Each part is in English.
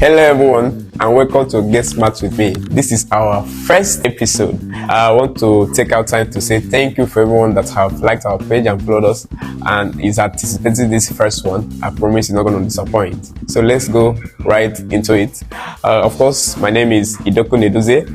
Hello everyone and welcome to Get Smart with me. This is our first episode. I want to take our time to say thank you for everyone that have liked our page and followed us and is anticipating this first one. I promise you're not going to disappoint. So let's go right into it. Of course, my name is Idoku Neduze.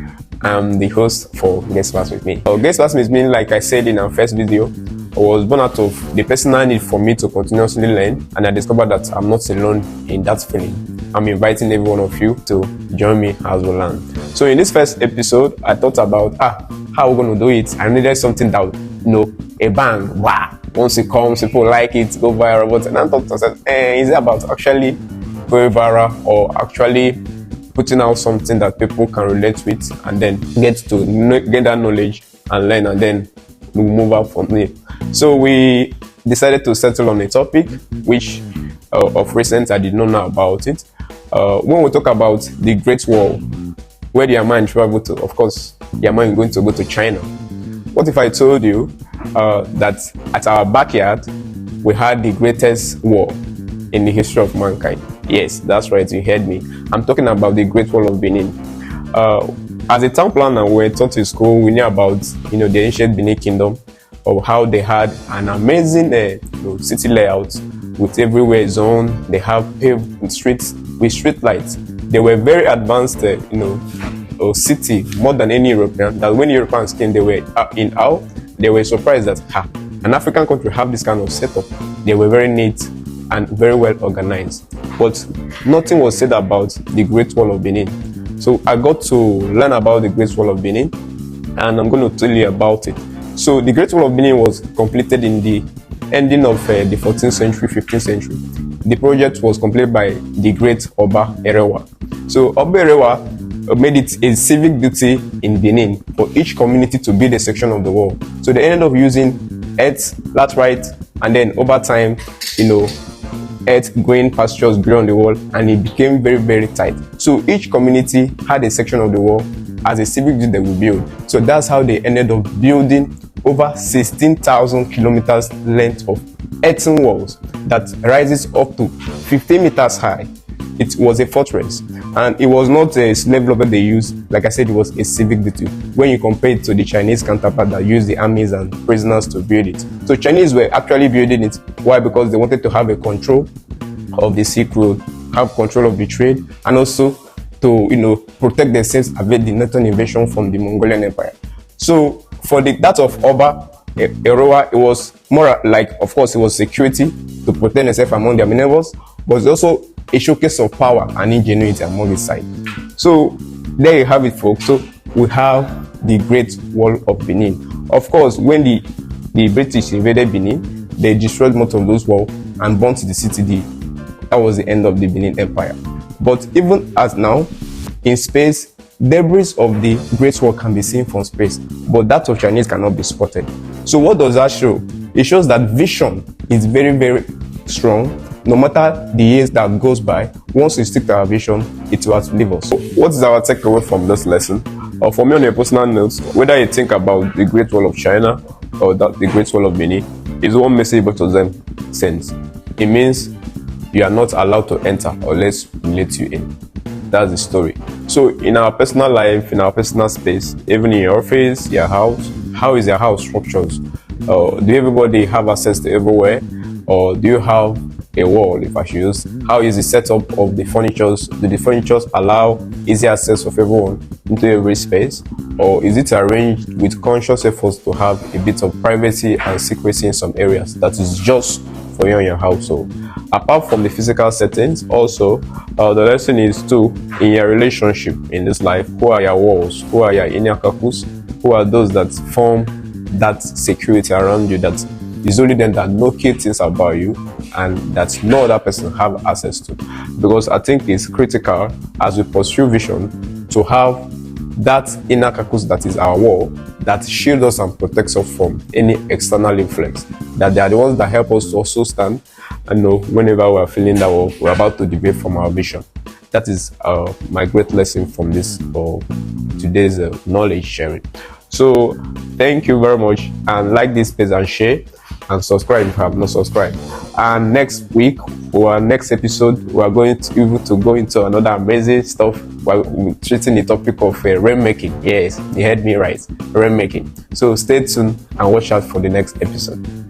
I'm the host for Get Smart with me. Get Smart with me, like I said in our first video, was born out of the personal need for me to continuously learn, and I discovered that I'm not alone in that feeling. I'm inviting every one of you to join me as we learn. So in this first episode, I thought about how we're going to do it. I needed something that would, a bang, wow. Once it comes, people like it, go viral. But and I thought to myself, is it about actually going viral or actually putting out something that people can relate with and then get that knowledge and learn, and then we'll move up from there. So we decided to settle on a topic which of recent I did not know about it. When we talk about the Great Wall, where the Yaman travel to, of course, Yaman is going to go to China. What if I told you that at our backyard we had the greatest wall in the history of mankind? Yes, that's right, you heard me. I'm talking about the Great Wall of Benin. As a town planner, we were taught in school, we knew about the ancient Benin Kingdom, of how they had an amazing city layout with everywhere zone. They have paved streets with street lights. They were very advanced, city, more than any European. That when Europeans came, they were in awe. They were surprised that an African country have this kind of setup. They were very neat and very well organized. But nothing was said about the Great Wall of Benin. So I got to learn about the Great Wall of Benin, and I'm going to tell you about it. So the Great Wall of Benin was completed in the ending of the 14th century, 15th century. The project was completed by the great Oba Erewa. So Oba Erewa made it a civic duty in Benin for each community to build a section of the wall. So they ended up using earth, laterite, and then over time, earth, green pastures grew on the wall, and it became very, very tight. So each community had a section of the wall as a civic duty they would build. So that's how they ended up building over 16,000 kilometers length of earthen walls that rises up to 15 meters high. It was a fortress, and it was not a slave labor they used. Like I said, it was a civic duty. When you compare it to the Chinese counterpart that used the armies and prisoners to build it. So Chinese were actually building it. Why? Because they wanted to have a control of the Silk Road, have control of the trade, and also to protect themselves against the northern invasion from the Mongolian Empire. So for that of Oba Erewa, it was more like, of course, it was security to protect themselves among their neighbors, but it's also a showcase of power and ingenuity among his side. So there you have it, folks. So we have the Great Wall of Benin. Of course, when the British invaded Benin, they destroyed most of those walls and burnt the city. That was the end of the Benin Empire. But even as now, in space, debris of the Great Wall can be seen from space, but that of Chinese cannot be spotted. So what does that show? It shows that vision is very, very strong. No matter the years that goes by, once we stick to our vision, it will outlive us. So what is our takeaway from this lesson? For me, on a personal note, whether you think about the Great Wall of China or the Great Wall of Benin, is one message both of them sends. It means you are not allowed to enter unless we let you in. That's the story. So in our personal life, in our personal space, even in your office, your house, how is your house structured? Do everybody have access to everywhere? Or do you have a wall, if I should use? How is the setup of the furnitures? Do the furnitures allow easy access of everyone into every space? Or is it arranged with conscious efforts to have a bit of privacy and secrecy in some areas that is just for you and your household? Apart from the physical settings, also the lesson is too, in your relationship in this life, who are your walls? Who are your inner kakus? Who are those that form that security around you, that is only them that know key things about you and that no other person have access to? Because I think it's critical as we pursue vision to have that inner kakus that is our wall, that shield us and protects us from any external influence, that they are the ones that help us to also stand and know whenever we are feeling that we're about to deviate from our vision. That is my great lesson from this today's knowledge sharing. So thank you very much, and like this page and share, and subscribe if you have not subscribed. And next week, or next episode, we are going to able to go into another amazing stuff while we're treating the topic of rainmaking. Yes, you heard me right, rainmaking. So stay tuned and watch out for the next episode.